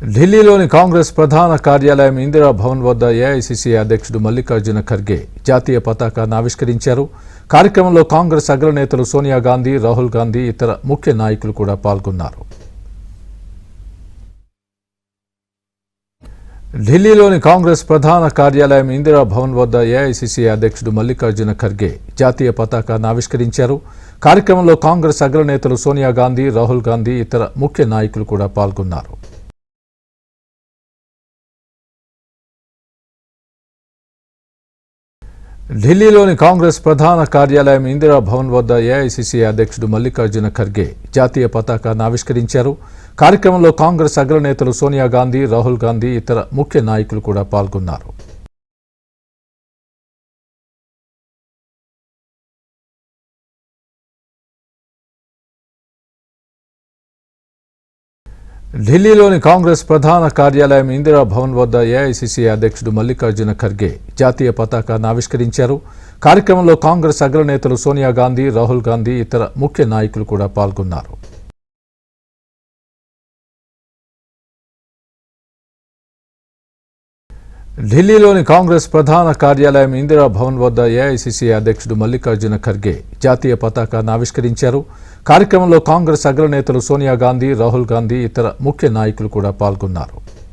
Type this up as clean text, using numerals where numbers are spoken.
ఢిల్లీలోని కాంగ్రెస్ ప్రధాన కార్యాలయం ఇందిరా భవన్ వద్ద ఏఐసీసీ అధ్యక్షుడు మల్లికార్జున ఖర్గే జాతీయ పతాకాన్ని ఆవిష్కరించారు. కార్యక్రమంలో కాంగ్రెస్ అగ్రనేతలు సోనియా గాంధీ, రాహుల్ గాంధీ, ఇతర ముఖ్య నాయకులు కూడా పాల్గొన్నారు. ఢిల్లీలోని కాంగ్రెస్ ప్రధాన కార్యాలయం ఇందిరా భవన్ వద్ద ఏఐసీసీ అధ్యక్షుడు మల్లికార్జున ఖర్గే జాతీయ పతాకాన్ని ఆవిష్కరించారు. కార్యక్రమంలో కాంగ్రెస్ అగ్రనేతలు సోనియా గాంధీ, రాహుల్ గాంధీ, ఇతర ముఖ్య నాయకులు కూడా పాల్గొన్నారు. ఢిల్లీలోని కాంగ్రెస్ ప్రధాన కార్యాలయం ఇందిరా భవన్ వద్ద ఏఐసీసీ అధ్యక్షుడు మల్లికార్జున ఖర్గే జాతీయ పతాకాన్ని ఆవిష్కరించారు. కార్యక్రమంలో కాంగ్రెస్ అగ్రనేతలు సోనియా గాంధీ, రాహుల్ గాంధీ, ఇతర ముఖ్య నాయకులు కూడా పాల్గొన్నారు. ఢిల్లీలోని కాంగ్రెస్ ప్రధాన కార్యాలయం ఇందిరా భవన్ వద్ద ఏఐసీసీ అధ్యక్షుడు మల్లికార్జున ఖర్గే జాతీయ పతాకాన్ని ఆవిష్కరించారు. కార్యక్రమంలో కాంగ్రెస్ అగ్రనేతలు సోనియా గాంధీ, రాహుల్ గాంధీ, ఇతర ముఖ్య నాయకులు కూడా పాల్గొన్నారు. ఢిల్లీలోని కాంగ్రెస్ ప్రధాన కార్యాలయం ఇందిరా భవన్ వద్ద ఏఐసీసీ అధ్యక్షుడు మల్లికార్జున ఖర్గే జాతీయ పతాకాన్ని ఆవిష్కరించారు. కార్యక్రమంలో కాంగ్రెస్ అగ్రనేతలు సోనియా గాంధీ, రాహుల్ గాంధీ, ఇతర ముఖ్య నాయకులు కూడా పాల్గొన్నారు.